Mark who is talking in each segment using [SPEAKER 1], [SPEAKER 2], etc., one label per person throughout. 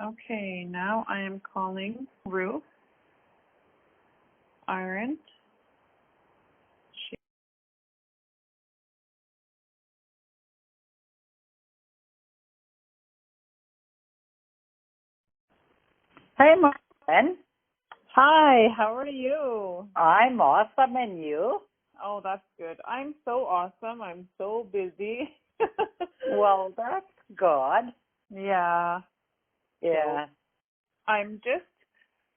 [SPEAKER 1] Okay, now I am calling Ruth Iron. She-
[SPEAKER 2] Hey, Martin.
[SPEAKER 1] Hi, how are you?
[SPEAKER 2] I'm awesome, and you?
[SPEAKER 1] Oh, that's good. I'm so awesome. I'm so busy.
[SPEAKER 2] Well, that's good.
[SPEAKER 1] Yeah. So
[SPEAKER 2] Yeah.
[SPEAKER 1] I'm just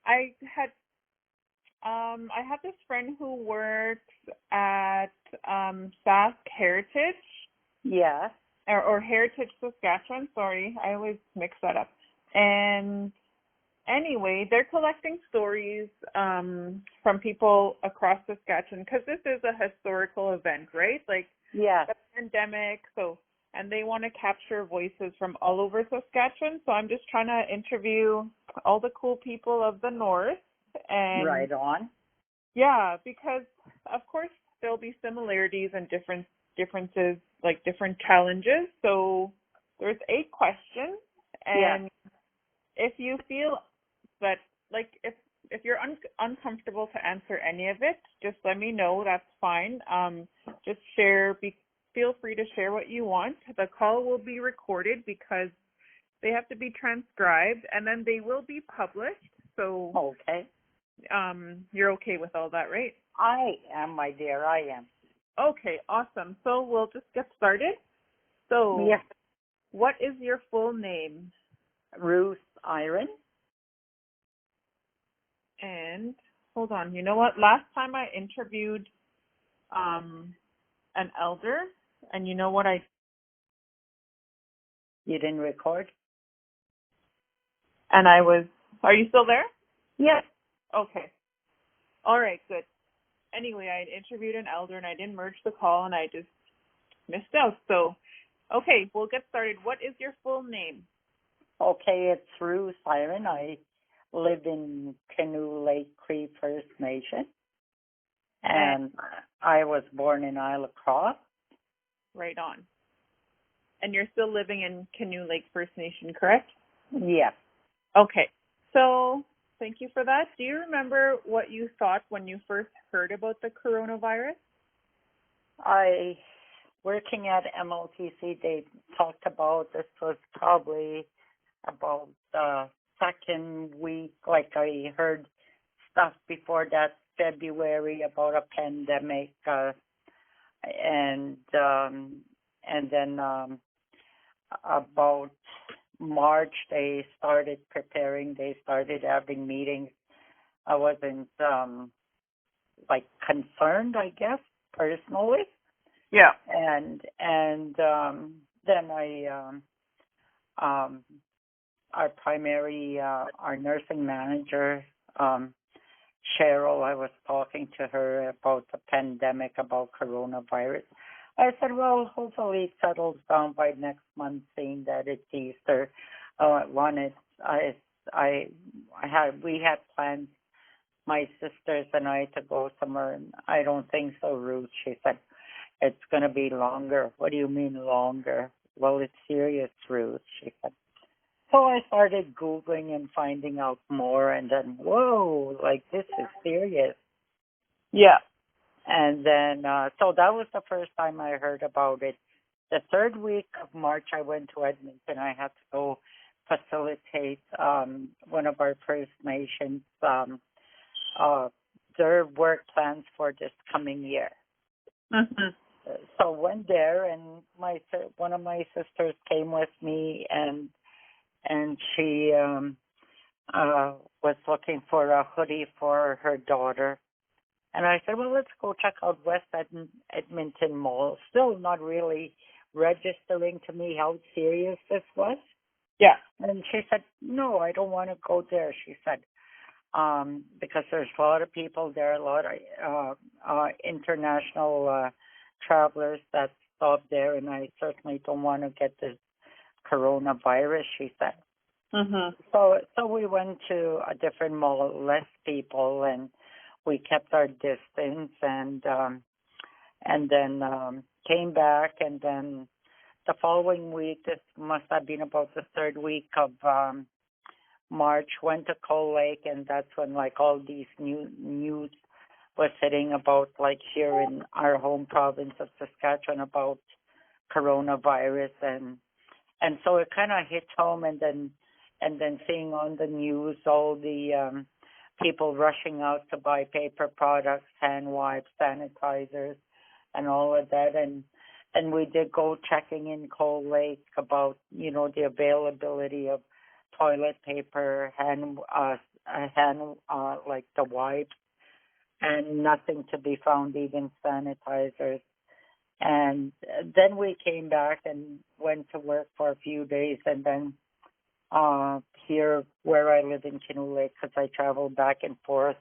[SPEAKER 1] I had I have this friend who works at Sask Heritage
[SPEAKER 2] Yes.
[SPEAKER 1] or Heritage Saskatchewan, sorry. I always mix that up. And anyway, they're collecting stories from people across Saskatchewan because this is a historical event, right? Like
[SPEAKER 2] Yes.
[SPEAKER 1] the pandemic, and they want to capture voices from all over Saskatchewan. So I'm just trying to interview all the cool people of the north, and
[SPEAKER 2] Right on.
[SPEAKER 1] yeah, because of course there'll be similarities and differences, like different challenges. So there's 8 questions,
[SPEAKER 2] Yes.
[SPEAKER 1] and if you feel that, like, if you're uncomfortable to answer any of it, just let me know. That's fine. Just feel free to share what you want. The call will be recorded because they have to be transcribed, and then they will be published. So,
[SPEAKER 2] Okay.
[SPEAKER 1] you're okay with all that, right?
[SPEAKER 2] I am, my dear. I am.
[SPEAKER 1] Okay, awesome. So we'll just get started. So,
[SPEAKER 2] Yes.
[SPEAKER 1] what is your full name?
[SPEAKER 2] Ruth Iron.
[SPEAKER 1] And hold on. You know what? Last time I interviewed an elder, and you know what
[SPEAKER 2] You didn't record?
[SPEAKER 1] I was, are you still there?
[SPEAKER 2] Yes.
[SPEAKER 1] Okay. All right, good. Anyway, I interviewed an elder and I didn't merge the call and I just missed out. So, okay, we'll get started. What is your full name?
[SPEAKER 2] Okay, it's Ruth Iron. I live in Canoe Lake Cree First Nation,
[SPEAKER 1] And
[SPEAKER 2] and I was born in Isle of Cross.
[SPEAKER 1] right on. And you're still living in Canoe Lake First Nation, correct?
[SPEAKER 2] Yes.
[SPEAKER 1] Okay. So, thank you for that. Do you remember what you thought when you first heard about the coronavirus?
[SPEAKER 2] I working at MLTC, they talked about this was probably about the second week. Like I heard stuff before that February about a pandemic, and then about March they started preparing. They started having meetings. I wasn't like concerned, I guess, personally.
[SPEAKER 1] Yeah.
[SPEAKER 2] And then um our primary our nursing manager, Cheryl, I was talking to her about the pandemic, about coronavirus. I said, well, hopefully it settles down by next month, seeing that it's Easter. We had plans, my sisters and I, to go somewhere, and I don't think so, Ruth. She said, it's going to be longer. What do you mean longer? Well, it's serious, Ruth, she said. So I started Googling and finding out more, and then, whoa, like this is serious.
[SPEAKER 1] Yeah.
[SPEAKER 2] And then, so that was the first time I heard about it. The third week of March, I went to Edmonton. I had to go facilitate one of our First Nations, their work plans for this coming year.
[SPEAKER 1] Mm-hmm.
[SPEAKER 2] So went there, and one of my sisters came with me, and she was looking for a hoodie for her daughter. And I said, well, let's go check out West Edmonton Mall. Still not really registering to me how serious this was.
[SPEAKER 1] Yeah.
[SPEAKER 2] And she said, no, I don't want to go there, she said, because there's a lot of people there, a lot of international travelers that stop there, and I certainly don't want to get the coronavirus, she said.
[SPEAKER 1] Mm-hmm.
[SPEAKER 2] So we went to a different mall, less people, and we kept our distance, and then came back, and then the following week, this must have been about the third week of March, went to Cold Lake, and that's when like all these news was hitting about like here in our home province of Saskatchewan about coronavirus, and so it kind of hit home, and then seeing on the news all the people rushing out to buy paper products, hand wipes, sanitizers, and all of that, and we did go checking in Cold Lake about the availability of toilet paper, like the wipes, and nothing to be found, even sanitizers. And then we came back and went to work for a few days, and then here where I live in Canoe Lake, because I travel back and forth,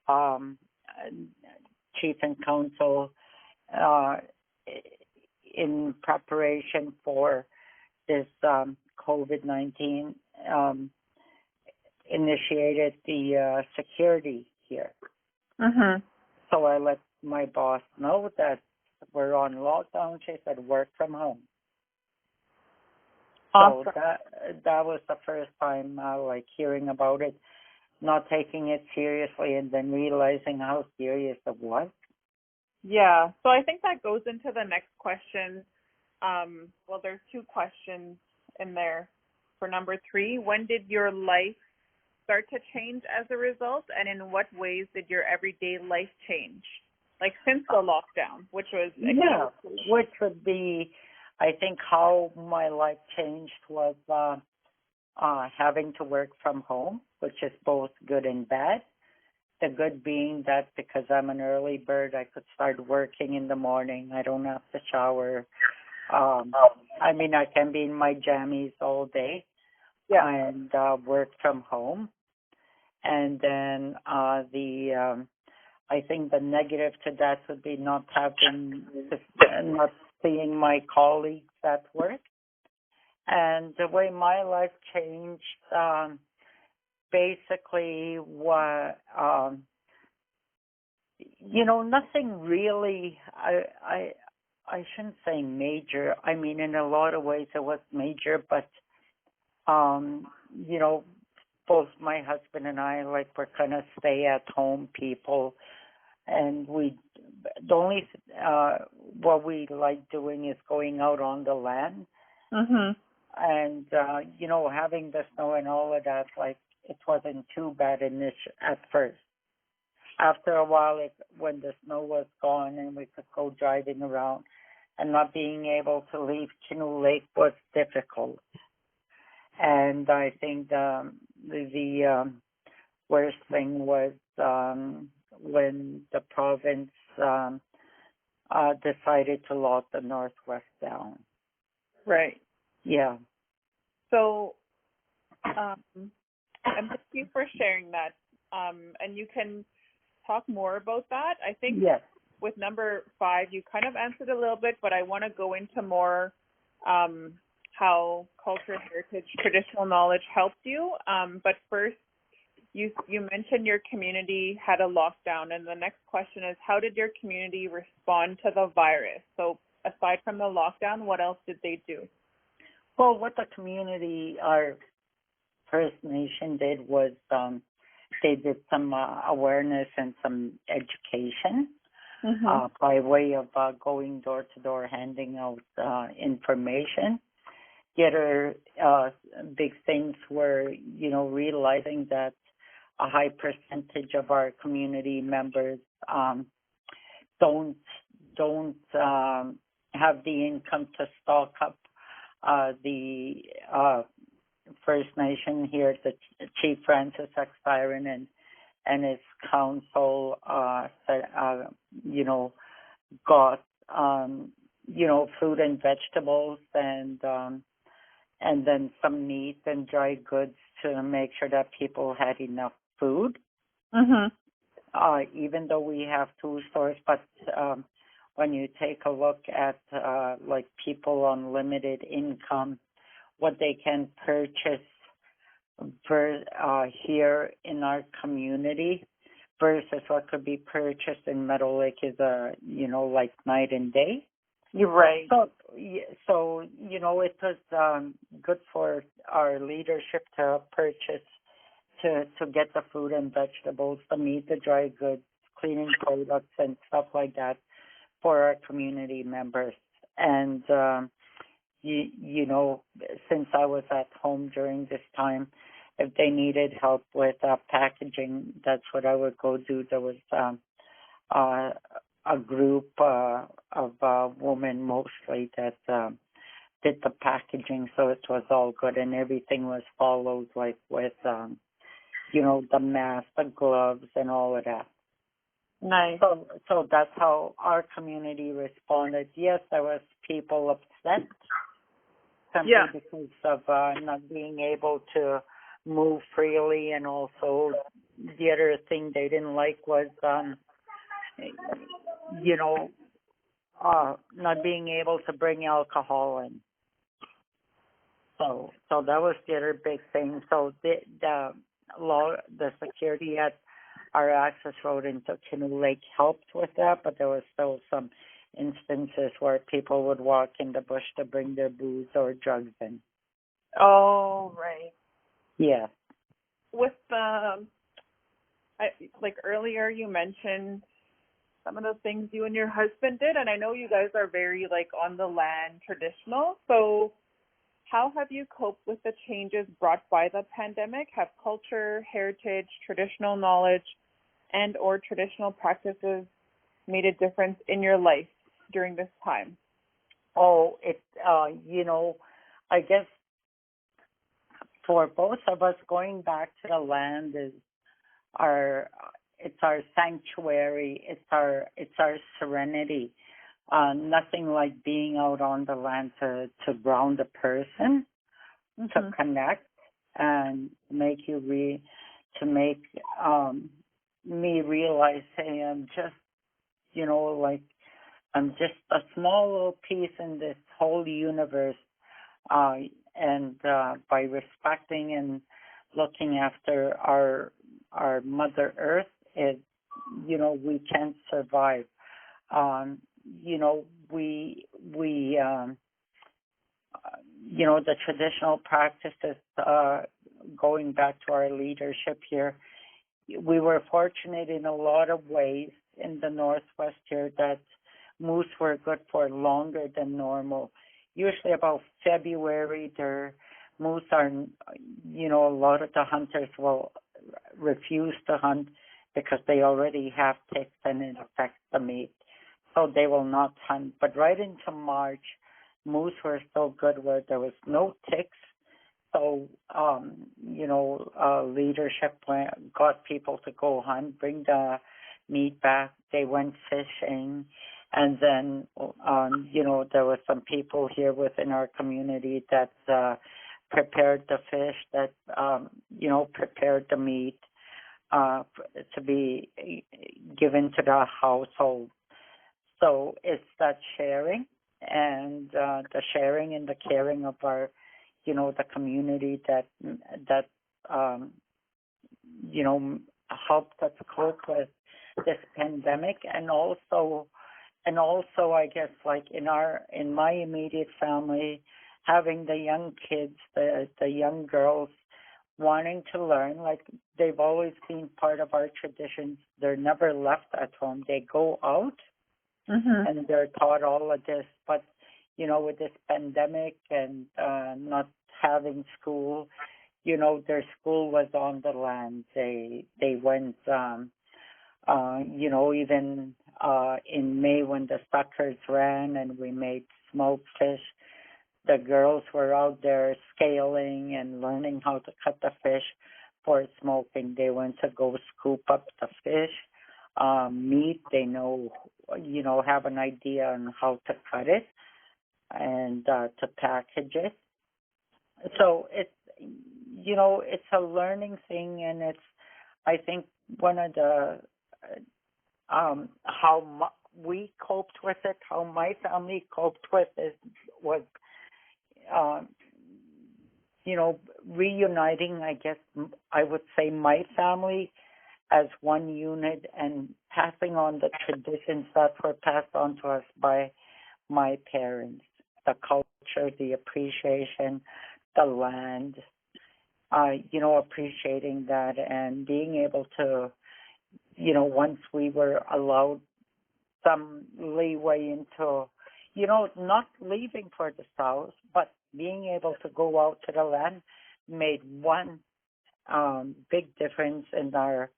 [SPEAKER 2] um, chief and council, in preparation for this COVID-19, initiated the security here.
[SPEAKER 1] Mhm.
[SPEAKER 2] So I let my boss know that we're on lockdown. She said, work from home.
[SPEAKER 1] Awesome.
[SPEAKER 2] So that was the first time like hearing about it, not taking it seriously, and then realizing how serious it was.
[SPEAKER 1] Yeah. So I think that goes into the next question. Well, there's two questions in there. For number 3, when did your life start to change as a result, and in what ways did your everyday life change? Like since the lockdown, which was
[SPEAKER 2] which would be, I think, how my life changed was having to work from home, which is both good and bad. The good being that because I'm an early bird, I could start working in the morning. I don't have to shower. I mean, I can be in my jammies all day and work from home. And then I think the negative to that would be not seeing my colleagues at work. And the way my life changed, basically, nothing really. I shouldn't say major. I mean, in a lot of ways it was major, but both my husband and I, like, we're kind of stay-at-home people, and the only what we like doing is going out on the land, and having the snow and all of that. Like, it wasn't too bad at first. After a while, when the snow was gone and we could go driving around, and not being able to leave Canoe Lake was difficult. And I think the worst thing was when the province decided to lock the Northwest down.
[SPEAKER 1] Right.
[SPEAKER 2] Yeah.
[SPEAKER 1] So, and thank you for sharing that. And you can talk more about that. I think with number 5, you kind of answered a little bit, but I want to go into more how culture, heritage, traditional knowledge helped you. But first, you mentioned your community had a lockdown, and the next question is, how did your community respond to the virus? So aside from the lockdown, what else did they do?
[SPEAKER 2] Well, what the community, our First Nation did was they did some awareness and some education by way of going door to door, handing out information. The other big things were, realizing that a high percentage of our community members don't have the income to stock up. The First Nation here, the Chief Francis X. Iron and his council, got fruit and vegetables and then some meat and dry goods to make sure that people had enough food. Even though we have 2 stores, but when you take a look at like people on limited income, what they can purchase here in our community versus what could be purchased in Meadow Lake is like night and day.
[SPEAKER 1] You're right.
[SPEAKER 2] So it was good for our leadership to purchase, to get the fruit and vegetables, the meat, the dry goods, cleaning products, and stuff like that for our community members. And you know, since I was at home during this time, if they needed help with packaging, that's what I would go do. There was a group of women mostly that did the packaging, so it was all good and everything was followed, like with you know, the mask, the gloves, and all of that.
[SPEAKER 1] Nice.
[SPEAKER 2] So that's how our community responded. Yes, there was people upset simply because of not being able to move freely, and also the other thing they didn't like was, you know, not being able to bring alcohol in. So that was the other big thing. So the security at our access road into Canoe Lake helped with that, but there was still some instances where people would walk in the bush to bring their booze or drugs in.
[SPEAKER 1] Oh, right.
[SPEAKER 2] Yeah.
[SPEAKER 1] With like earlier you mentioned some of the things you and your husband did, and I know you guys are very like on the land traditional. So how have you coped with the changes brought by the pandemic? Have culture, heritage, traditional knowledge, and or traditional practices made a difference in your life during this time?
[SPEAKER 2] Oh, you know, I guess for both of us, going back to the land is it's our sanctuary, it's our serenity. Nothing like being out on the land to ground a person, to connect and make me realize, hey, I'm just, you know, like I'm just a small little piece in this whole universe. And by respecting and looking after our Mother Earth, you know, we can survive. You know, you know, the traditional practices, going back to our leadership here, we were fortunate in a lot of ways in the Northwest here that moose were good for longer than normal. Usually about February, their moose are, you know, a lot of the hunters will refuse to hunt because they already have ticks and it affects the meat. So they will not hunt. But right into March, moose were so good where there was no ticks. So, you know, leadership got people to go hunt, bring the meat back. They went fishing. And then, you know, there were some people here within our community that prepared the fish, that, you know, prepared the meat to be given to the household. So it's that sharing and the sharing and the caring of our, you know, the community that you know, helped us cope with this pandemic, and also I guess like in my immediate family, having the young kids, the young girls wanting to learn, like they've always been part of our traditions. They're never left at home. They go out and they're taught all of this. But, you know, with this pandemic and not having school, you know, their school was on the land. They went, you know, even in May when the suckers ran and we made smoked fish, the girls were out there scaling and learning how to cut the fish for smoking. They went to go scoop up the fish. Meat, they know, you know, have an idea on how to cut it and to package it. So it's, you know, it's a learning thing, and it's, I think, one of the we coped with it, how my family coped with it was, you know, reuniting, I guess I would say, my family as one unit and passing on the traditions that were passed on to us by my parents, the culture, the appreciation, the land, appreciating that and being able to, once we were allowed some leeway into, not leaving for the south, but being able to go out to the land made one big difference in our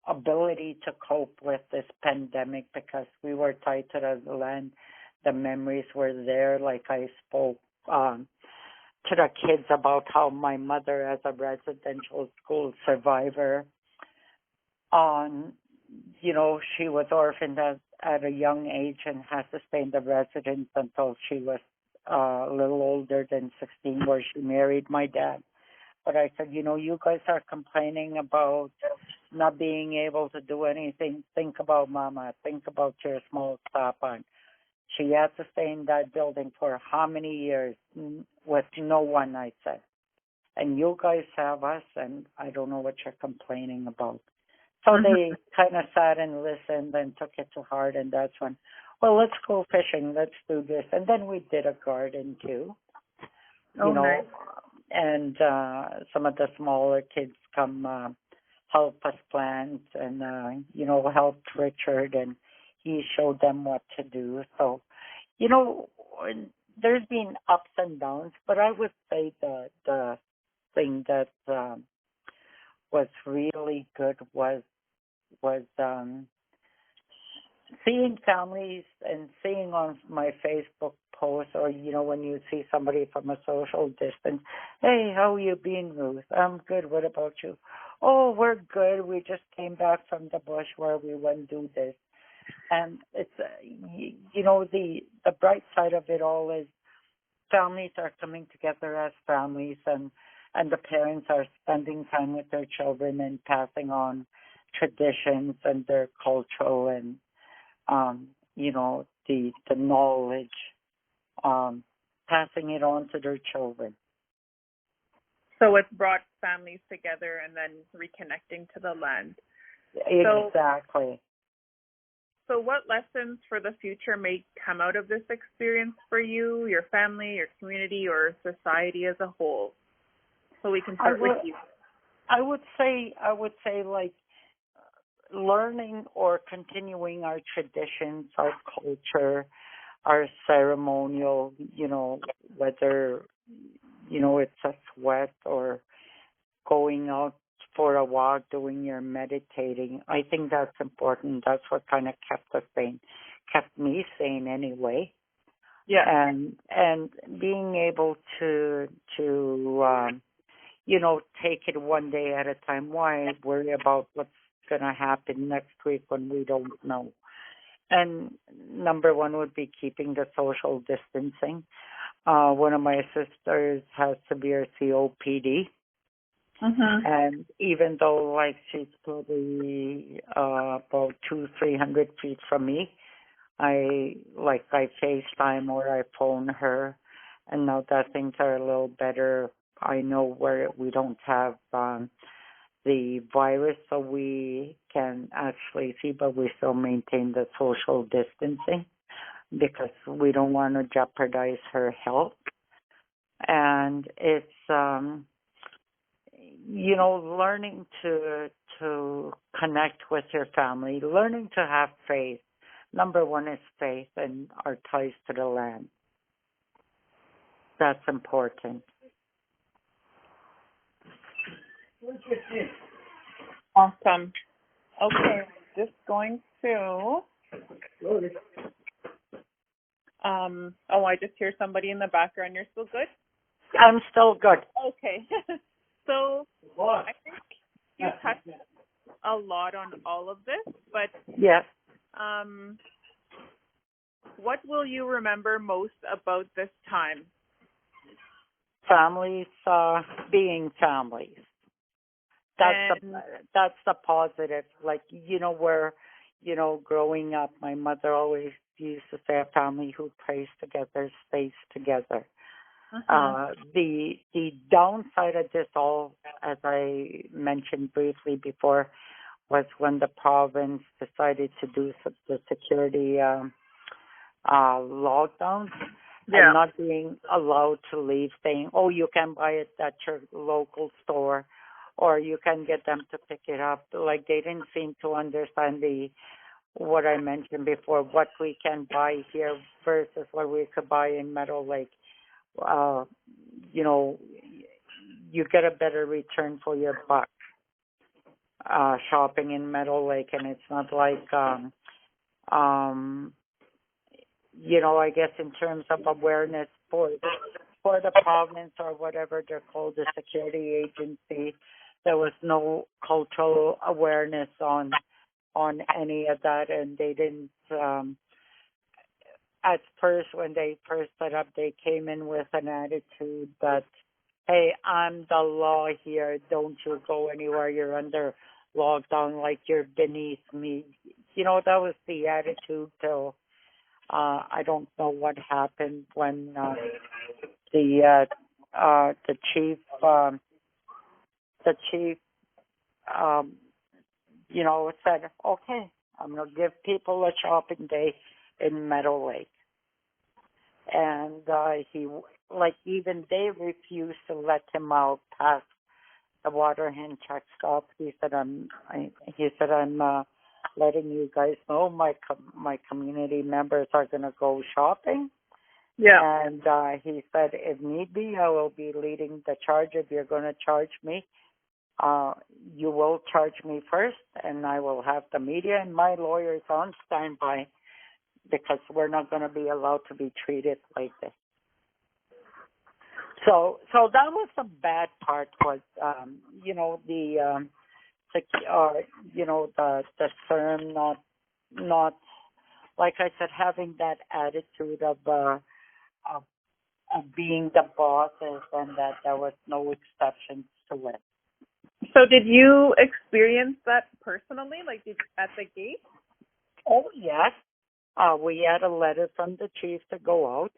[SPEAKER 2] ability to cope with this pandemic because we were tied to the land. The memories were there. Like I spoke to the kids about how my mother, as a residential school survivor, she was orphaned at a young age and had to stay in the residence until she was a little older than 16, where she married my dad. But I said, you guys are complaining about not being able to do anything. Think about Mama. Think about your small Tapan. She had to stay in that building for how many years with no one, I said. And you guys have us, and I don't know what you're complaining about. So they kind of sat and listened and took it to heart, and that's when, well, let's go fishing. Let's do this. And then we did a garden, too.
[SPEAKER 1] Nice.
[SPEAKER 2] And some of the smaller kids come help us plant and, helped Richard, and he showed them what to do. So, there's been ups and downs, but I would say the thing that was really good was seeing families and seeing on my Facebook post, or when you see somebody from a social distance, hey, how you been, Ruth? I'm good. What about you? Oh, we're good. We just came back from the bush where we went do this. And it's the bright side of it all is families are coming together as families, and the parents are spending time with their children and passing on traditions and their cultural and the knowledge, passing it on to their children.
[SPEAKER 1] So it's brought families together and then reconnecting to the land.
[SPEAKER 2] Exactly.
[SPEAKER 1] So what lessons for the future may come out of this experience for you, your family, your community, or society as a whole? So we can start with you.
[SPEAKER 2] I would say like learning or continuing our traditions, our culture, our ceremonial, whether, it's a sweat or going out for a walk, doing your meditating. I think that's important. That's what kind of kept us sane, kept me sane anyway.
[SPEAKER 1] Yeah.
[SPEAKER 2] And being able to take it one day at a time. Why worry about what's going to happen next week when we don't know? And number one would be keeping the social distancing. One of my sisters has severe COPD. And even though she's probably about 200-300 feet from me, I FaceTime or I phone her, and now that things are a little better, I know where we don't have the virus, so we can actually see, but we still maintain the social distancing because we don't want to jeopardize her health. And it's learning to connect with your family, learning to have faith. Number one is faith and our ties to the land. That's important.
[SPEAKER 1] Awesome. Okay, just going to. I just hear somebody in the background. You're still good?
[SPEAKER 2] I'm still good.
[SPEAKER 1] Okay. So I think you touched a lot on all of this, but
[SPEAKER 2] yes.
[SPEAKER 1] What will you remember most about this time?
[SPEAKER 2] Families being families. That's the positive. Where growing up, my mother always used to say, a family who prays together stays together. The downside of this all, as I mentioned briefly before, was when the province decided to do the security lockdowns and
[SPEAKER 1] Yeah.
[SPEAKER 2] not being allowed to leave, saying, "Oh, you can buy it at your local store, or you can get them to pick it up." Like they didn't seem to understand the what I mentioned before, what we can buy here versus what we could buy in Meadow Lake. Uh, you know, you get a better return for your buck shopping in Meadow Lake, and it's not like um, I guess in terms of awareness for the province or whatever they're called, the security agency, there was no cultural awareness on any of that, and they didn't. At first, when they first set up, they came in with an attitude that, "Hey, I'm the law here. Don't you go anywhere. You're under lockdown, like you're beneath me." That was the attitude till I don't know what happened when the chief um, said, "Okay, I'm gonna give people a shopping day in Meadow Lake," and even they refused to let him out past the water hand check stop. He said, "I'm letting you guys know my community members are gonna go shopping."
[SPEAKER 1] Yeah.
[SPEAKER 2] And he said, "If need be, I will be leading the charge. If you're going to charge me, you will charge me first, and I will have the media and my lawyers on standby because we're not going to be allowed to be treated like this." So that was the bad part was, the firm not like I said, having that attitude of being the bosses and that there was no exceptions to it.
[SPEAKER 1] So did you experience that personally, like at the gate?
[SPEAKER 2] Oh, yes. We had a letter from the chief to go out,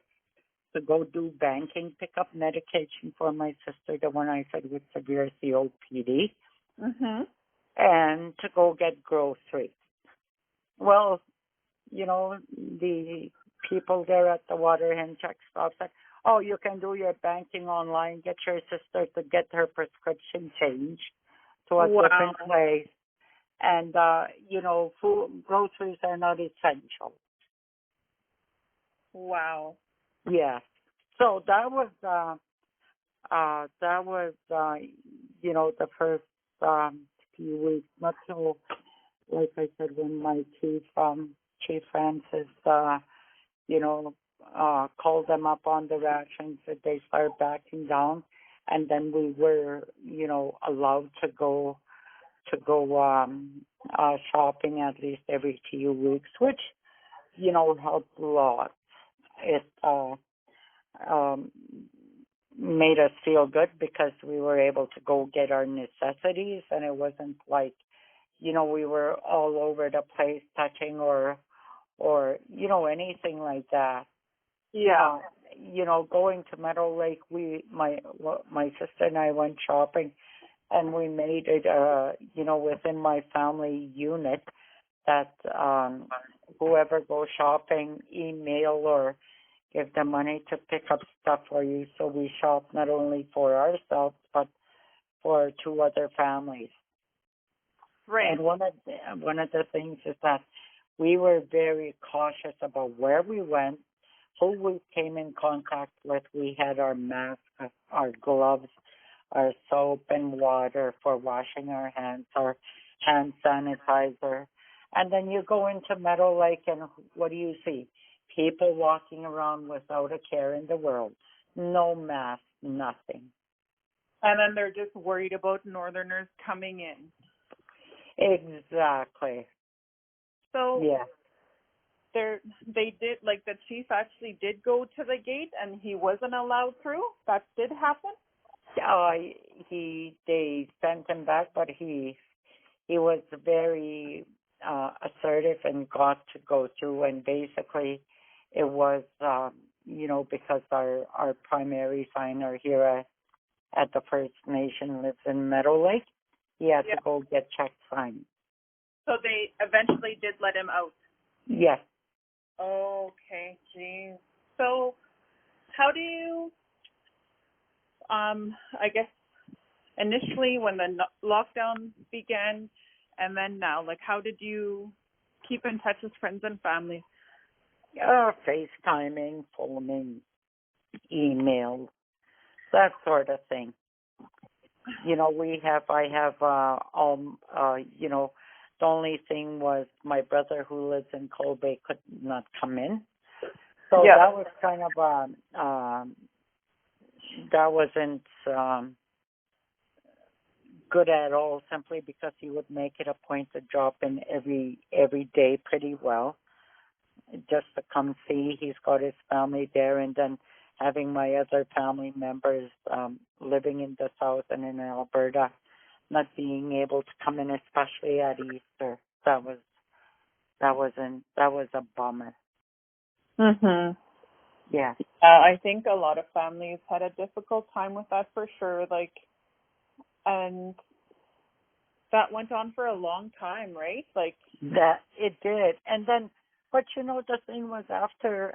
[SPEAKER 2] to go do banking, pick up medication for my sister, the one I said with severe COPD,
[SPEAKER 1] Mhm.
[SPEAKER 2] and to go get groceries. Well, the people there at the water hand check stop said, "Oh, you can do your banking online, get your sister to get her prescription changed to a different place. And, food, groceries are not essential."
[SPEAKER 1] Wow.
[SPEAKER 2] Yes. So that was, the first few weeks, not till, like I said, when my Chief Francis, called them up on the rations, that they started backing down, and then we were, allowed to go shopping at least every few weeks, which helped a lot. It um, made us feel good because we were able to go get our necessities, and it wasn't like we were all over the place touching or anything like that.
[SPEAKER 1] Yeah.
[SPEAKER 2] Going to Meadow Lake, my sister and I went shopping, and we made it, within my family unit that whoever goes shopping, email or give them money to pick up stuff for you. So we shop not only for ourselves but for two other families.
[SPEAKER 1] Right.
[SPEAKER 2] And one of the things is that we were very cautious about where we went, who we came in contact with. We had our masks, our gloves, our soap and water for washing our hands, our hand sanitizer. And then you go into Meadow Lake and what do you see? People walking around without a care in the world. No mask, nothing.
[SPEAKER 1] And then they're just worried about Northerners coming in.
[SPEAKER 2] Exactly.
[SPEAKER 1] So
[SPEAKER 2] yeah.
[SPEAKER 1] they did, like the chief actually did go to the gate and he wasn't allowed through? That did happen?
[SPEAKER 2] They sent him back, but he was very assertive and got to go through. And basically, it was because our primary signer here at the First Nation lives in Meadow Lake. He had to go get check signed.
[SPEAKER 1] So they eventually did let him out?
[SPEAKER 2] Yes.
[SPEAKER 1] Okay, geez. So how do you, I guess initially when the lockdown began and then now, like how did you keep in touch with friends and family?
[SPEAKER 2] FaceTiming, phoning, email, that sort of thing. I have, the only thing was my brother who lives in Kobe could not come in. So
[SPEAKER 1] Yeah.
[SPEAKER 2] that was kind of, that wasn't, good at all simply because he would make it a point to drop in every day pretty well just to come see. He's got his family there, and then having my other family members living in the south and in Alberta not being able to come in, especially at Easter. That was a bummer.
[SPEAKER 1] Mhm.
[SPEAKER 2] Yeah.
[SPEAKER 1] I think a lot of families had a difficult time with that for sure. Like, and that went on for a long time, right? Like,
[SPEAKER 2] That it did. And then but the thing was after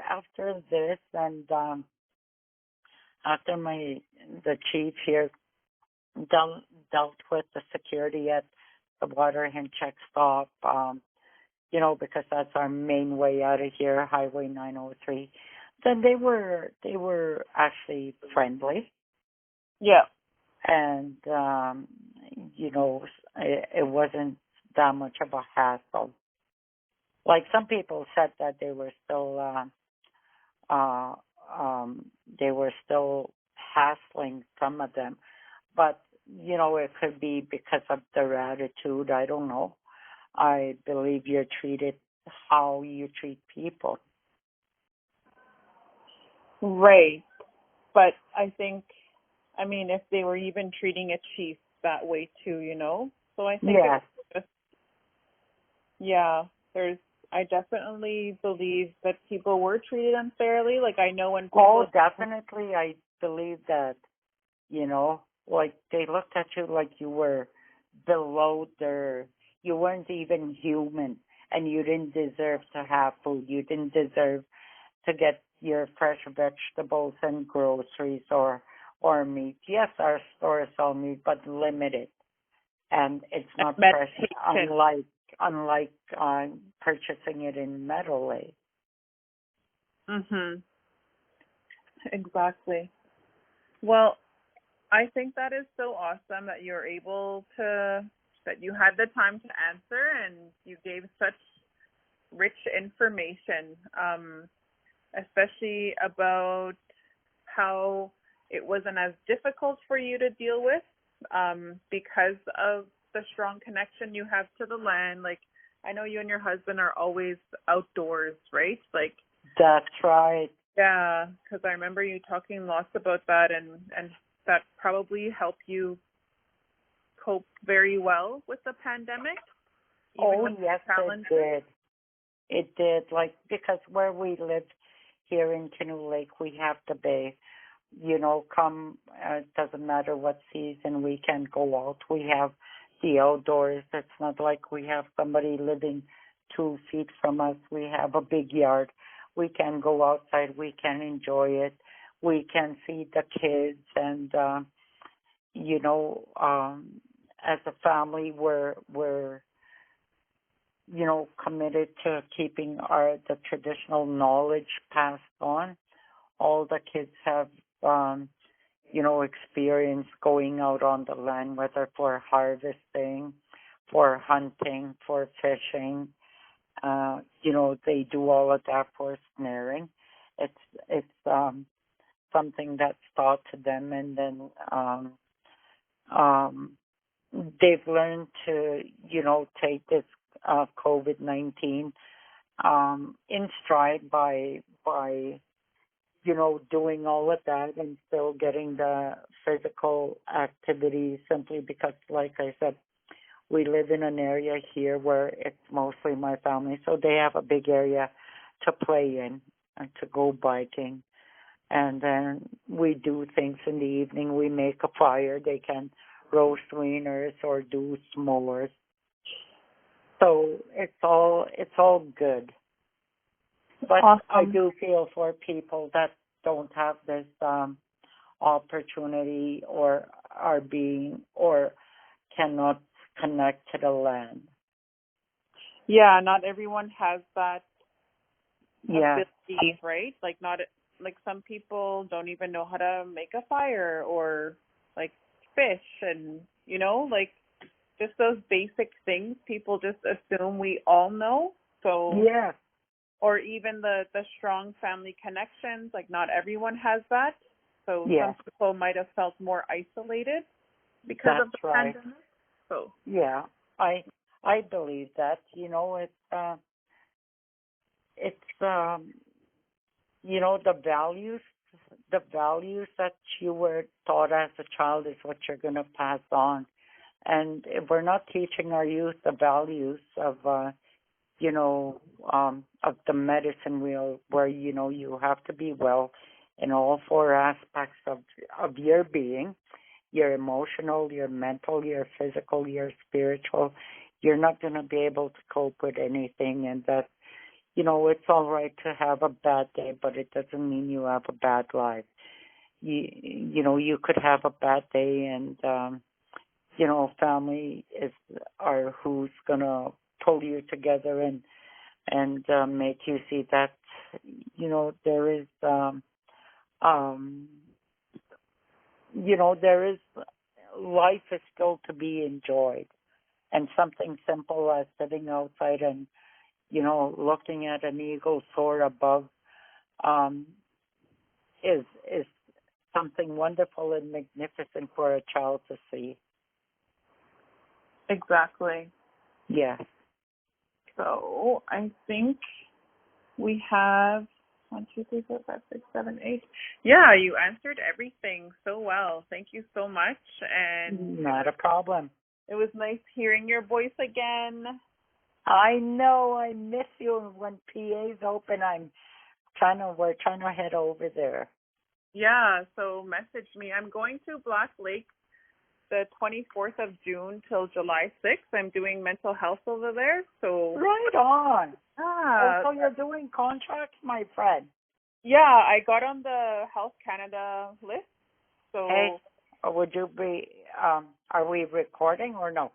[SPEAKER 2] this and after the chief here dealt with the security at the water and check stop, because that's our main way out of here, Highway 903. Then they were actually friendly,
[SPEAKER 1] yeah.
[SPEAKER 2] and it wasn't that much of a hassle. Like some people said that uh, they were still hassling some of them, but it could be because of their attitude. I don't know. I believe you're treated how you treat people.
[SPEAKER 1] Right. But I think, I mean, if they were even treating a chief that way too, So I think
[SPEAKER 2] Yes.
[SPEAKER 1] it's just, yeah, I definitely believe that people were treated unfairly. Like I know when
[SPEAKER 2] Oh,
[SPEAKER 1] people,
[SPEAKER 2] definitely. I believe that, like they looked at you like you were below you weren't even human and you didn't deserve to have food. You didn't deserve to get your fresh vegetables and groceries or meat. Yes, our stores sell meat, but limited, and it's not fresh.
[SPEAKER 1] medication.
[SPEAKER 2] Unlike purchasing it in Meadowlake.
[SPEAKER 1] Mhm. Exactly. Well, I think that is so awesome that that you had the time to answer and you gave such rich information, especially about how it wasn't as difficult for you to deal with because of the strong connection you have to the land. Like, I know you and your husband are always outdoors, right? Like,
[SPEAKER 2] That's right.
[SPEAKER 1] yeah, because I remember you talking lots about that, and that probably helped you cope very well with the pandemic, even
[SPEAKER 2] Oh,
[SPEAKER 1] with
[SPEAKER 2] yes,
[SPEAKER 1] the
[SPEAKER 2] it
[SPEAKER 1] challenges.
[SPEAKER 2] did. It did. Like, because where we live here in Canoe Lake, we have the bay. It doesn't matter what season, we can go out. We have the outdoors. It's not like we have somebody living 2 feet from us. We have a big yard. We can go outside. We can enjoy it. We can feed the kids. And, as a family, we're committed to keeping the traditional knowledge passed on. All the kids have, experience going out on the land, whether for harvesting, for hunting, for fishing. They do all of that for snaring. It's something that's taught to them, and then um, they've learned to, take this COVID-19 in stride by doing all of that and still getting the physical activity simply because, like I said, we live in an area here where it's mostly my family, so they have a big area to play in and to go biking. And then we do things in the evening. We make a fire. They can roast wieners or do s'mores. So it's all good. But I
[SPEAKER 1] Awesome.
[SPEAKER 2] do feel for people that don't have this opportunity or are being or cannot connect to the land.
[SPEAKER 1] Yeah, not everyone has that
[SPEAKER 2] Yeah.
[SPEAKER 1] ability, right? Like not like some people don't even know how to make a fire or like fish and like just those basic things people just assume we all know. So
[SPEAKER 2] Yeah.
[SPEAKER 1] or even the strong family connections, like not everyone has that. So
[SPEAKER 2] Yeah.
[SPEAKER 1] some people might have felt more isolated because of
[SPEAKER 2] That's
[SPEAKER 1] the
[SPEAKER 2] right.
[SPEAKER 1] pandemic. So
[SPEAKER 2] Yeah. I believe that. It's the values that you were taught as a child is what you're going to pass on. And if we're not teaching our youth the values of the medicine wheel, where you have to be well in all four aspects of your being, your emotional, your mental, your physical, your spiritual, you're not going to be able to cope with anything. And that it's all right to have a bad day, but it doesn't mean you have a bad life. You could have a bad day, and family are who's gonna pull you together and make you see that there is um there is life is still to be enjoyed, and something simple as sitting outside and looking at an eagle soar above um is something wonderful and magnificent for a child to see.
[SPEAKER 1] exactly.
[SPEAKER 2] Yes.
[SPEAKER 1] So I think we have 1, 2, 3, 4, 5, 6, 7, 8. Yeah, you answered everything so well. Thank you so much. And
[SPEAKER 2] Not a problem.
[SPEAKER 1] it was nice hearing your voice again.
[SPEAKER 2] I know I miss you. When PA's open, we're trying to head over there.
[SPEAKER 1] Yeah, so message me. I'm going to Black Lake the 24th of June till July 6th. I'm doing mental health over there. So
[SPEAKER 2] Right on.
[SPEAKER 1] yeah,
[SPEAKER 2] So you're doing contracts, my friend.
[SPEAKER 1] yeah, I got on the Health Canada list. So
[SPEAKER 2] Hey, would you be, are we recording or no?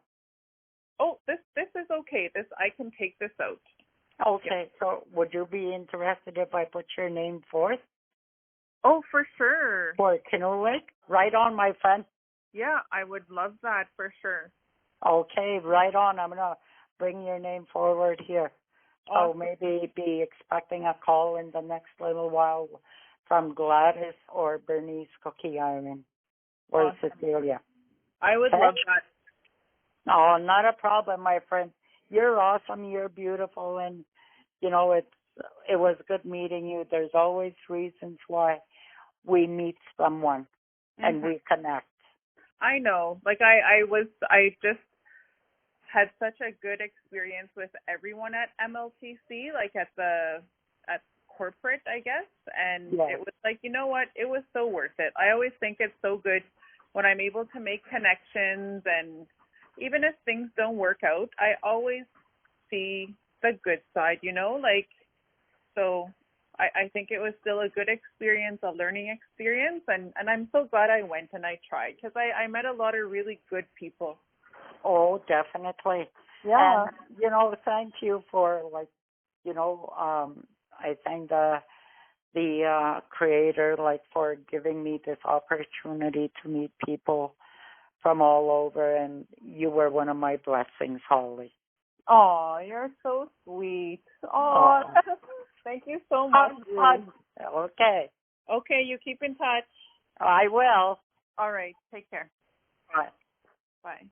[SPEAKER 1] oh, this is okay. This I can take this out. Yeah.
[SPEAKER 2] Okay, so would you be interested if I put your name forth
[SPEAKER 1] Oh, for sure.
[SPEAKER 2] for Canoe Lake? Right on, my friend.
[SPEAKER 1] Yeah, I would love that for sure.
[SPEAKER 2] Okay, right on. I'm going to bring your name forward here. So
[SPEAKER 1] Awesome.
[SPEAKER 2] maybe be expecting a call in the next little while from Gladys or Bernice Cookie Iron or
[SPEAKER 1] Awesome.
[SPEAKER 2] Cecilia.
[SPEAKER 1] I would
[SPEAKER 2] Okay?
[SPEAKER 1] love that.
[SPEAKER 2] No, not a problem, my friend. You're awesome. You're beautiful. And, it was good meeting you. There's always reasons why we meet someone and
[SPEAKER 1] Mhm.
[SPEAKER 2] we connect.
[SPEAKER 1] I know. Like I just had such a good experience with everyone at MLTC, like at corporate, I guess, and
[SPEAKER 2] Yes.
[SPEAKER 1] it was like, you know what? It was so worth it. I always think it's so good when I'm able to make connections, and even if things don't work out, I always see the good side, like so I think it was still a good experience, a learning experience, and I'm so glad I went and I tried because I met a lot of really good people.
[SPEAKER 2] Oh, definitely.
[SPEAKER 1] Yeah.
[SPEAKER 2] And, thank you for I thank the creator for giving me this opportunity to meet people from all over, and you were one of my blessings, Holly.
[SPEAKER 1] Oh, you're so sweet. Oh,
[SPEAKER 2] Oh,
[SPEAKER 1] thank you so much.
[SPEAKER 2] hug. Okay,
[SPEAKER 1] Okay, you keep in touch.
[SPEAKER 2] I will.
[SPEAKER 1] All right, take care.
[SPEAKER 2] Bye.
[SPEAKER 1] Bye.